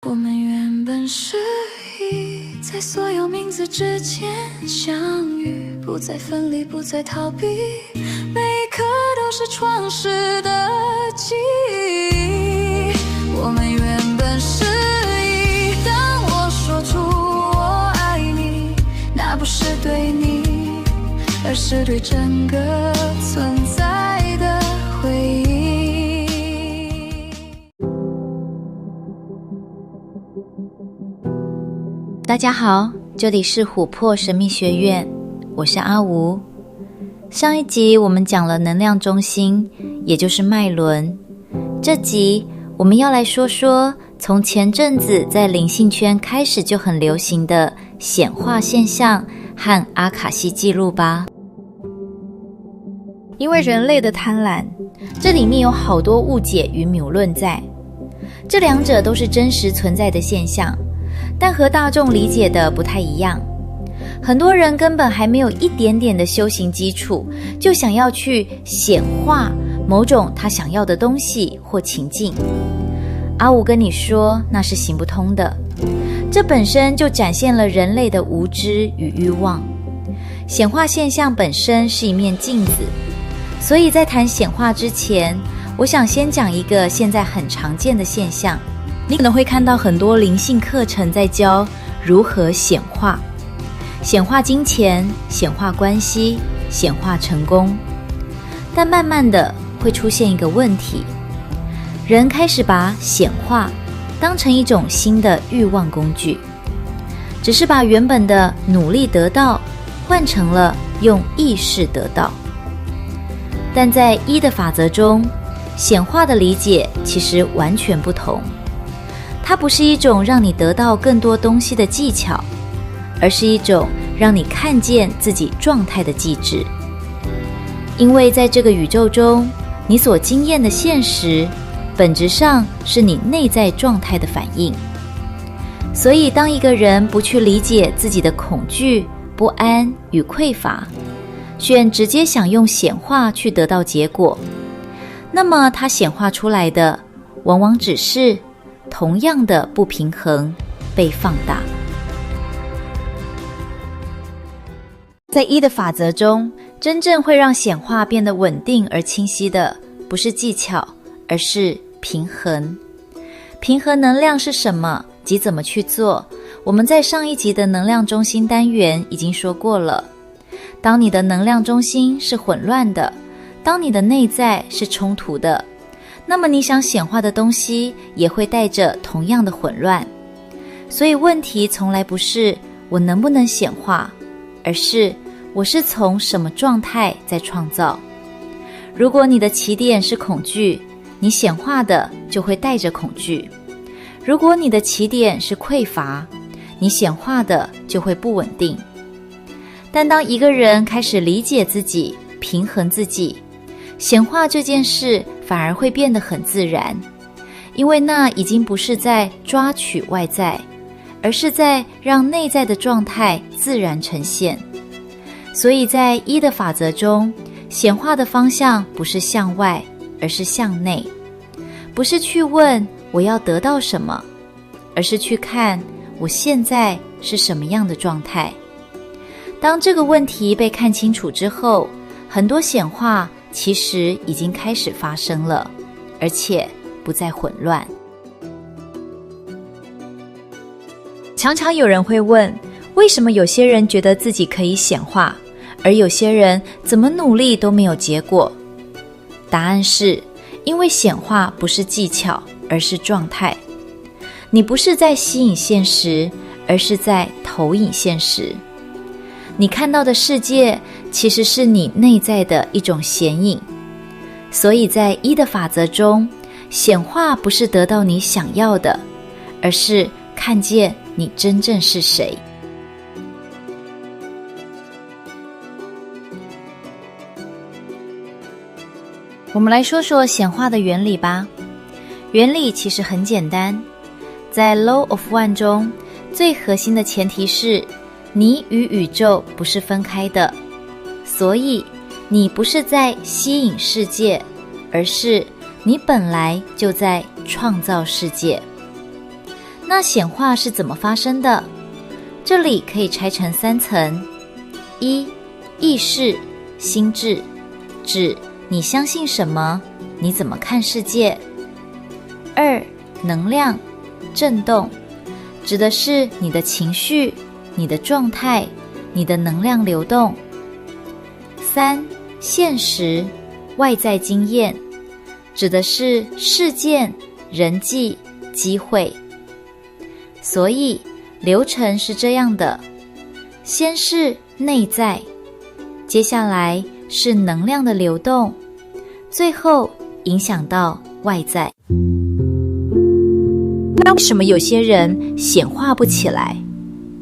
我们原本是一，在所有名字之间相遇，不再分离，不再逃避，每一刻都是创世的记忆。我们原本是一，当我说出我爱你，那不是对你，而是对整个存在的回忆。大家好，这里是琥珀神秘学院，我是阿吴。上一集我们讲了能量中心，也就是脉轮。这集我们要来说说从前阵子在灵性圈开始就很流行的显化现象和阿卡西记录吧。因为人类的贪婪，这里面有好多误解与谬论在，这两者都是真实存在的现象，但和大众理解的不太一样。很多人根本还没有一点点的修行基础，就想要去显化某种他想要的东西或情境。阿吴跟你说，那是行不通的。这本身就展现了人类的无知与欲望。显化现象本身是一面镜子，所以在谈显化之前，我想先讲一个现在很常见的现象。你可能会看到很多灵性课程在教如何显化，显化金钱，显化关系，显化成功。但慢慢的会出现一个问题，人开始把显化当成一种新的欲望工具，只是把原本的努力得到换成了用意识得到。但在一的法则中，显化的理解其实完全不同。它不是一种让你得到更多东西的技巧，而是一种让你看见自己状态的机制。因为在这个宇宙中，你所经验的现实本质上是你内在状态的反应。所以当一个人不去理解自己的恐惧、不安与匮乏，选直接想用显化去得到结果，那么他显化出来的往往只是同样的不平衡被放大。在一的法则中，真正会让显化变得稳定而清晰的，不是技巧，而是平衡。平衡能量是什么及怎么去做，我们在上一集的能量中心单元已经说过了。当你的能量中心是混乱的，当你的内在是冲突的，那么你想显化的东西也会带着同样的混乱。所以问题从来不是我能不能显化，而是我是从什么状态在创造。如果你的起点是恐惧，你显化的就会带着恐惧；如果你的起点是匮乏，你显化的就会不稳定。但当一个人开始理解自己，平衡自己，显化这件事反而会变得很自然，因为那已经不是在抓取外在，而是在让内在的状态自然呈现。所以在一的法则中，显化的方向不是向外，而是向内。不是去问我要得到什么，而是去看我现在是什么样的状态。当这个问题被看清楚之后，很多显化其实已经开始发生了，而且不再混乱。常常有人会问，为什么有些人觉得自己可以显化，而有些人怎么努力都没有结果？答案是，因为显化不是技巧，而是状态。你不是在吸引现实，而是在投影现实。你看到的世界其实是你内在的一种显影。所以在一的法则中，显化不是得到你想要的，而是看见你真正是谁。我们来说说显化的原理吧。原理其实很简单，在 Law of One 中，最核心的前提是你与宇宙不是分开的，所以你不是在吸引世界，而是你本来就在创造世界。那显化是怎么发生的？这里可以拆成3层：一、意识、心智，指你相信什么，你怎么看世界；二、能量、振动，指的是你的情绪、你的状态、你的能量流动；三、现实、外在经验，指的是事件、人际、机会。所以流程是这样的：先是内在，接下来是能量的流动，最后影响到外在。那为什么有些人显化不起来？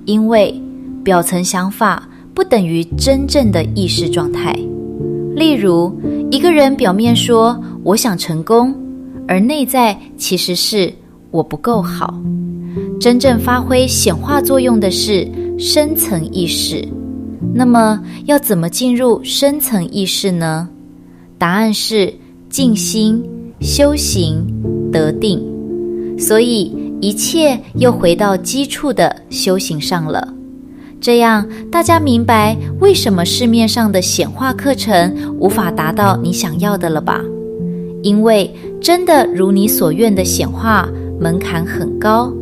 因为表层想法不等于真正的意识状态。例如，一个人表面说我想成功，而内在其实是我不够好。真正发挥显化作用的是深层意识。那么要怎么进入深层意识呢？答案是静心、修行、得定。所以一切又回到基础的修行上了。这样大家明白为什么市面上的显化课程无法达到你想要的了吧？因为真的如你所愿的显化门槛很高，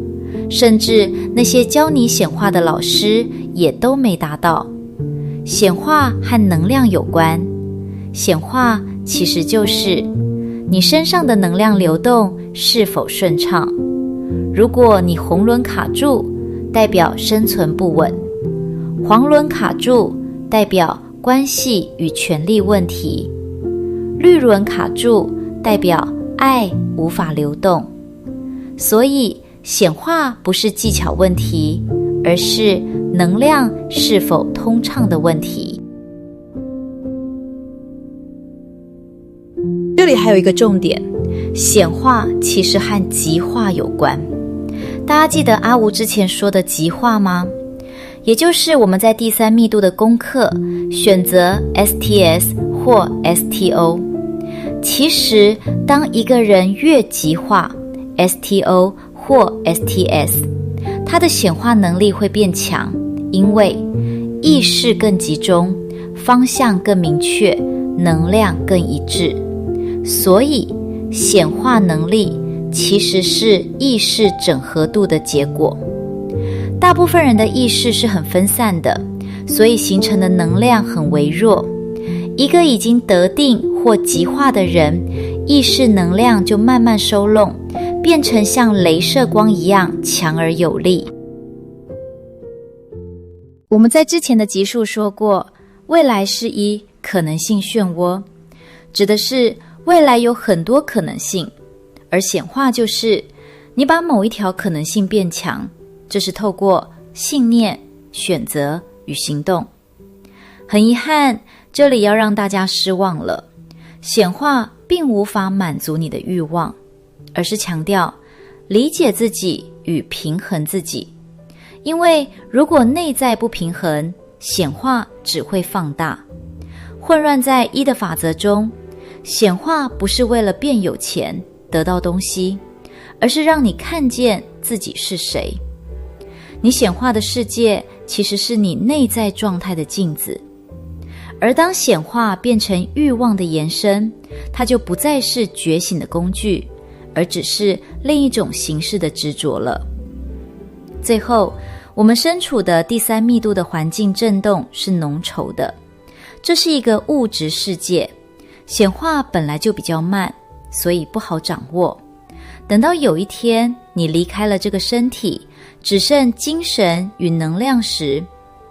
甚至那些教你显化的老师也都没达到。显化和能量有关，显化其实就是你身上的能量流动是否顺畅。如果你红轮卡住，代表生存不稳；黄轮卡住，代表关系与权力问题；绿轮卡住，代表爱无法流动。所以显化不是技巧问题，而是能量是否通畅的问题。这里还有一个重点，显化其实和极化有关。大家记得阿吴之前说的极化吗？也就是我们在第3密度的功课选择 STS 或 STO。其实当一个人越极化 STO 或 STS， 他的显化能力会变强，因为意识更集中，方向更明确，能量更一致。所以显化能力其实是意识整合度的结果。大部分人的意识是很分散的，所以形成的能量很微弱。一个已经得定或极化的人，意识能量就慢慢收拢，变成像雷射光一样强而有力。我们在之前的集数说过，未来是一可能性漩涡，指的是未来有很多可能性，而显化就是你把某一条可能性变强，这是透过信念、选择与行动。很遗憾，这里要让大家失望了，显化并无法满足你的欲望，而是强调理解自己与平衡自己。因为如果内在不平衡，显化只会放大。混乱在一的法则中，显化不是为了变有钱得到东西，而是让你看见自己是谁。你显化的世界其实是你内在状态的镜子，而当显化变成欲望的延伸，它就不再是觉醒的工具，而只是另一种形式的执着了。最后，我们身处的第3密度的环境震动是浓稠的，这是一个物质世界，显化本来就比较慢，所以不好掌握。等到有一天你离开了这个身体，只剩精神与能量时，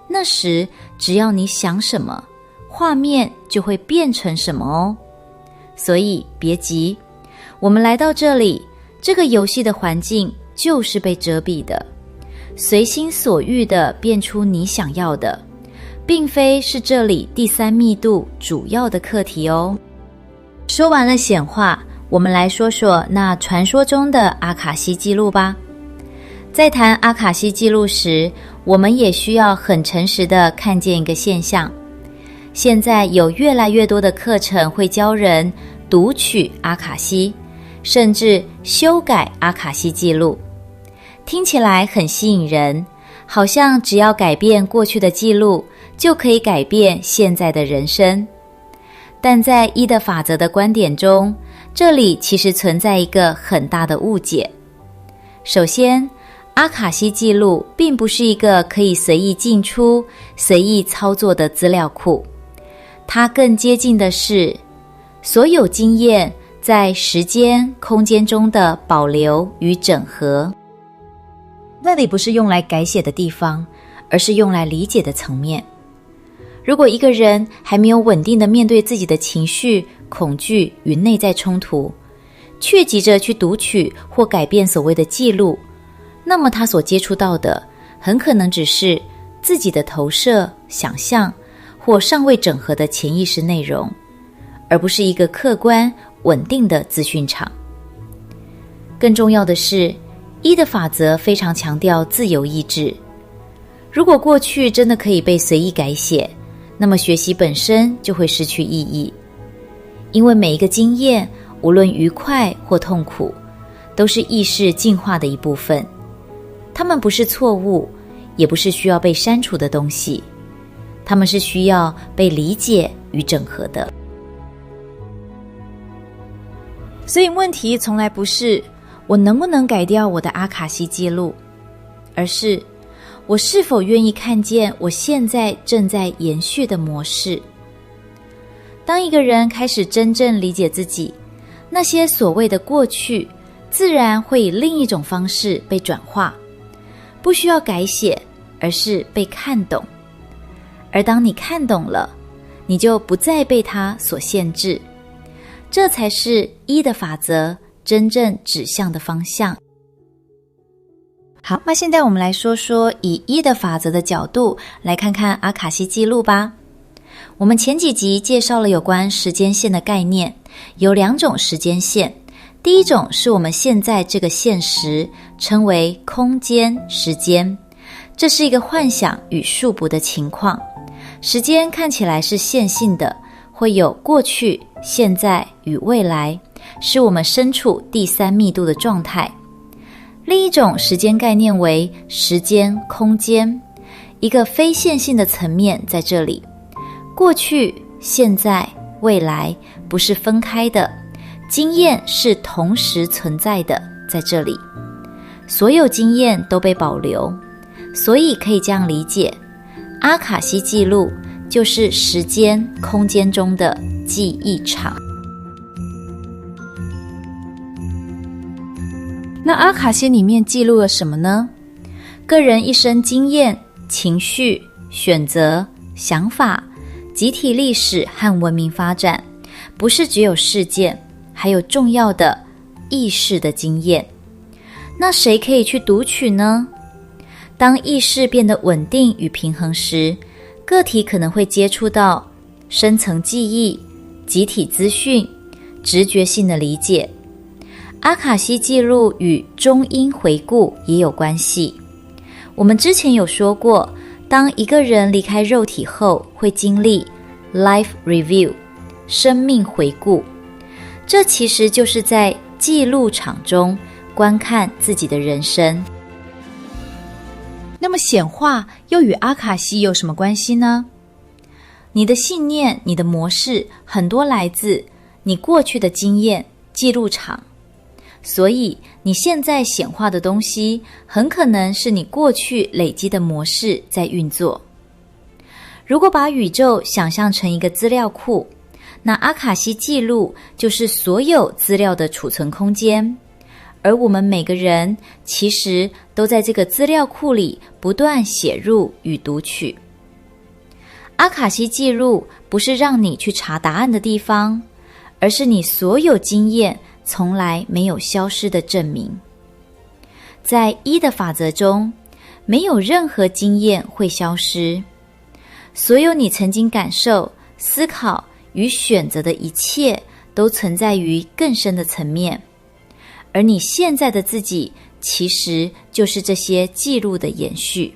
那时只要你想什么，画面就会变成什么哦。所以别急，我们来到这里，这个游戏的环境就是被遮蔽的，随心所欲地变出你想要的，并非是这里第3密度主要的课题哦。说完了显化，我们来说说那传说中的阿卡西记录吧。在谈阿卡西记录时，我们也需要很诚实地看见一个现象。现在有越来越多的课程会教人读取阿卡西，甚至修改阿卡西记录。听起来很吸引人，好像只要改变过去的记录，就可以改变现在的人生。但在一的法则的观点中，这里其实存在一个很大的误解。首先，阿卡西记录并不是一个可以随意进出、随意操作的资料库，它更接近的是所有经验在时间、空间中的保留与整合。那里不是用来改写的地方，而是用来理解的层面。如果一个人还没有稳定地面对自己的情绪、恐惧与内在冲突，却急着去读取或改变所谓的记录，那么他所接触到的很可能只是自己的投射、想象或尚未整合的潜意识内容，而不是一个客观、稳定的资讯场。更重要的是，一的法则非常强调自由意志。如果过去真的可以被随意改写，那么学习本身就会失去意义。因为每一个经验，无论愉快或痛苦，都是意识进化的一部分。它们不是错误，也不是需要被删除的东西，它们是需要被理解与整合的。所以问题从来不是我能不能改掉我的阿卡西记录，而是我是否愿意看见我现在正在延续的模式。当一个人开始真正理解自己，那些所谓的过去自然会以另一种方式被转化，不需要改写，而是被看懂。而当你看懂了，你就不再被它所限制。这才是一的法则真正指向的方向。好，那现在我们来说说以一的法则的角度来看看阿卡西记录吧。我们前几集介绍了有关时间线的概念，有两种时间线。第一种是我们现在这个现实，称为空间时间，这是一个幻想与束缚的情况。时间看起来是线性的，会有过去、现在与未来，是我们身处第三密度的状态。另一种时间概念为时间空间，一个非线性的层面在这里。过去、现在、未来不是分开的，经验是同时存在的，在这里。所有经验都被保留，所以可以这样理解，阿卡西记录就是时间空间中的记忆场。那阿卡西里面记录了什么呢？个人一生经验、情绪、选择、想法、集体历史和文明发展，不是只有事件，还有重要的意识的经验。那谁可以去读取呢？当意识变得稳定与平衡时，个体可能会接触到深层记忆、集体资讯、直觉性的理解。阿卡西记录与中阴回顾也有关系。我们之前有说过，当一个人离开肉体后，会经历 life review 生命回顾，这其实就是在记录场中观看自己的人生。那么显化又与阿卡西有什么关系呢？你的信念、你的模式很多来自你过去的经验记录场，所以你现在显化的东西很可能是你过去累积的模式在运作。如果把宇宙想象成一个资料库，那阿卡西记录就是所有资料的储存空间，而我们每个人其实都在这个资料库里不断写入与读取。阿卡西记录不是让你去查答案的地方，而是你所有经验从来没有消失的证明。在一的法则中，没有任何经验会消失，所有你曾经感受、思考与选择的一切都存在于更深的层面，而你现在的自己其实就是这些记录的延续。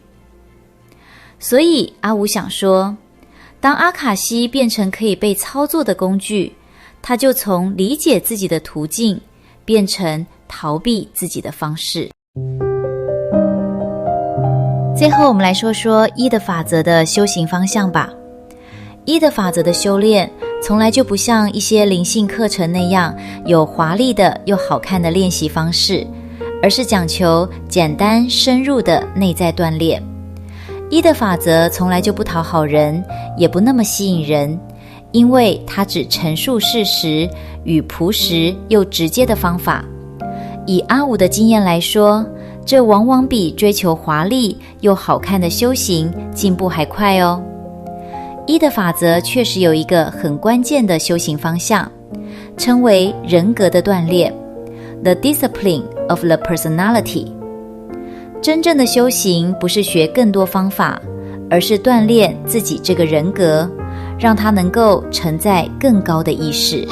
所以阿吴想说，当阿卡西变成可以被操作的工具，它就从理解自己的途径变成逃避自己的方式。最后我们来说说一的法则的修行方向吧。一的法则的修炼从来就不像一些灵性课程那样有华丽的又好看的练习方式，而是讲求简单深入的内在锻炼。一的法则从来就不讨好人，也不那么吸引人，因为它只陈述事实与朴实又直接的方法。以阿五的经验来说，这往往比追求华丽又好看的修行进步还快哦。一的法则确实有一个很关键的修行方向，称为人格的锻炼 The discipline of the personality。 真正的修行不是学更多方法，而是锻炼自己这个人格，让它能够承载更高的意识。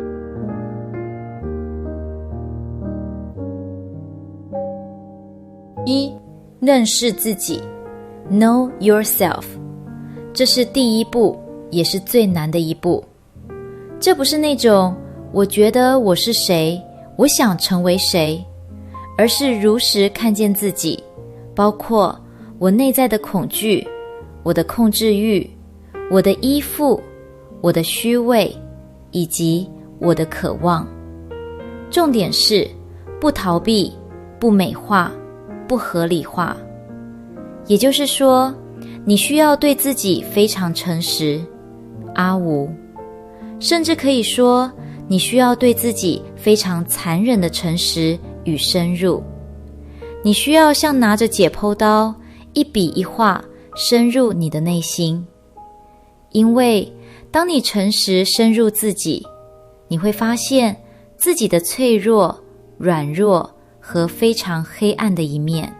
一、认识自己 Know yourself， 这是第一步，也是最难的一步。这不是那种我觉得我是谁，我想成为谁，而是如实看见自己，包括我内在的恐惧，我的控制欲，我的依附，我的虚伪，以及我的渴望。重点是不逃避，不美化，不合理化。也就是说，你需要对自己非常诚实，阿无。甚至可以说，你需要对自己非常残忍的诚实与深入。你需要像拿着解剖刀，一笔一画深入你的内心。因为当你诚实深入自己，你会发现自己的脆弱、软弱和非常黑暗的一面。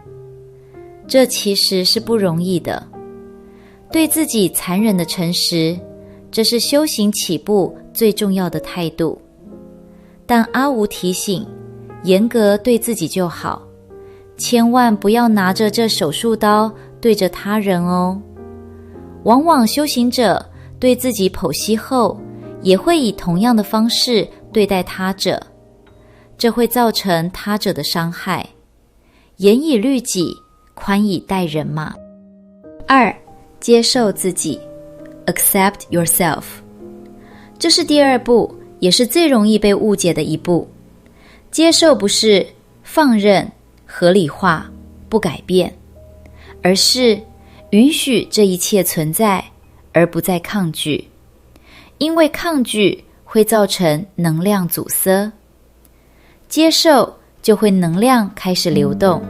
这其实是不容易的。对自己残忍的诚实，这是修行起步最重要的态度。但阿无提醒，严格对自己就好，千万不要拿着这手术刀对着他人哦。往往修行者对自己剖析后，也会以同样的方式对待他者，这会造成他者的伤害。严以律己，宽以待人嘛。二、接受自己 Accept yourself。 这是第二步，也是最容易被误解的一步。接受不是放任、合理化、不改变，而是允许这一切存在，而不再抗拒。因为抗拒会造成能量阻塞，接受就会能量开始流动。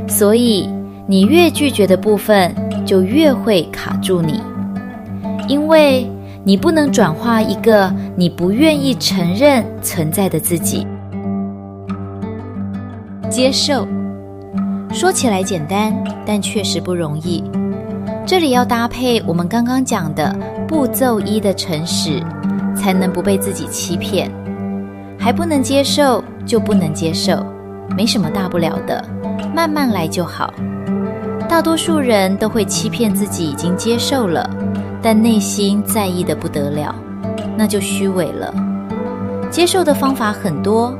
所以你越拒绝的部分，就越会卡住你，因为你不能转化一个你不愿意承认存在的自己。接受说起来简单，但确实不容易。这里要搭配我们刚刚讲的步骤一的诚实，才能不被自己欺骗。还不能接受就不能接受，没什么大不了的，慢慢来就好。大多数人都会欺骗自己已经接受了，但内心在意的不得了，那就虚伪了。接受的方法很多，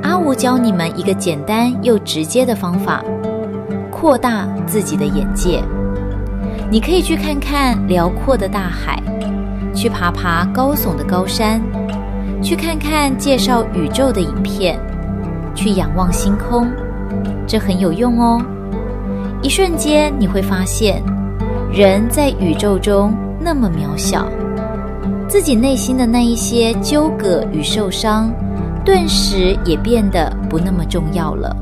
阿无教你们一个简单又直接的方法，扩大自己的眼界。你可以去看看辽阔的大海，去爬爬高耸的高山，去看看介绍宇宙的影片，去仰望星空，这很有用哦。一瞬间你会发现，人在宇宙中那么渺小，自己内心的那一些纠葛与受伤，顿时也变得不那么重要了。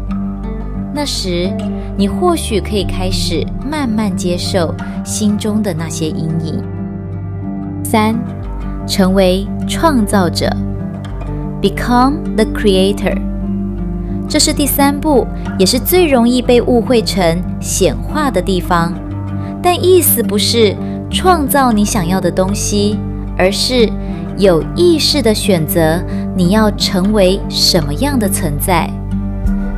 那时，你或许可以开始慢慢接受心中的那些阴影。三、成为创造者 Become the creator。 这是第三步，也是最容易被误会成显化的地方。但意思不是创造你想要的东西，而是有意识地选择你要成为什么样的存在。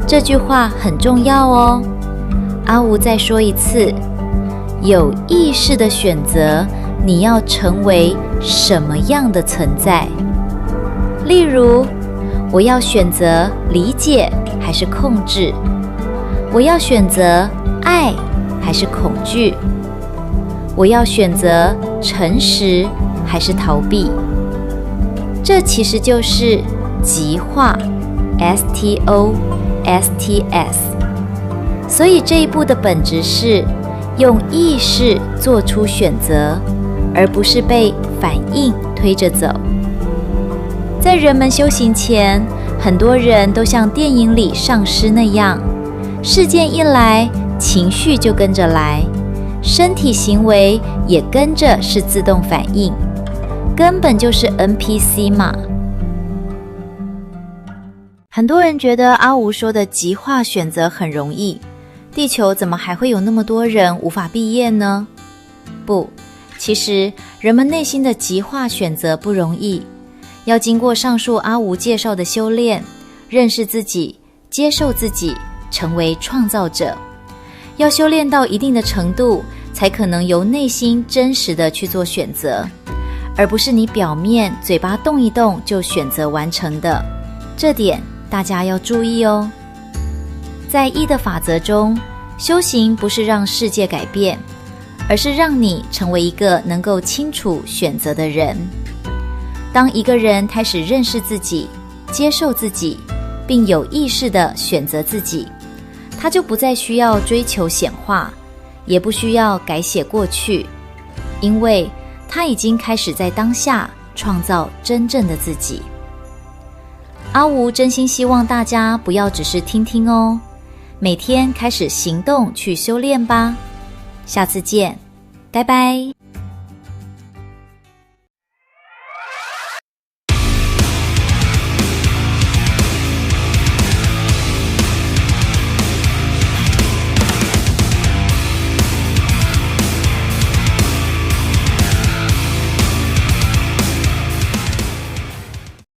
这句话很重要哦。阿无再说一次，有意识地选择你要成为什么样的存在。例如，我要选择理解还是控制？我要选择爱还是恐惧？我要选择诚实还是逃避？这其实就是极化 STOSTS。所以这一步的本质是用意识做出选择，而不是被反应推着走。在人们修行前，很多人都像电影里上师那样，事件一来，情绪就跟着来，身体行为也跟着是自动反应，根本就是 NPC 嘛。很多人觉得阿吴说的极化选择很容易，地球怎么还会有那么多人无法毕业呢？不，其实人们内心的极化选择不容易，要经过上述阿吴介绍的修炼，认识自己，接受自己，成为创造者。要修炼到一定的程度，才可能由内心真实的去做选择，而不是你表面嘴巴动一动就选择完成的。这点大家要注意哦。在一的法则中，修行不是让世界改变，而是让你成为一个能够清楚选择的人。当一个人开始认识自己，接受自己，并有意识地选择自己，他就不再需要追求显化，也不需要改写过去，因为他已经开始在当下创造真正的自己。阿吴真心希望大家不要只是听听哦，每天开始行动去修炼吧。下次见，拜拜。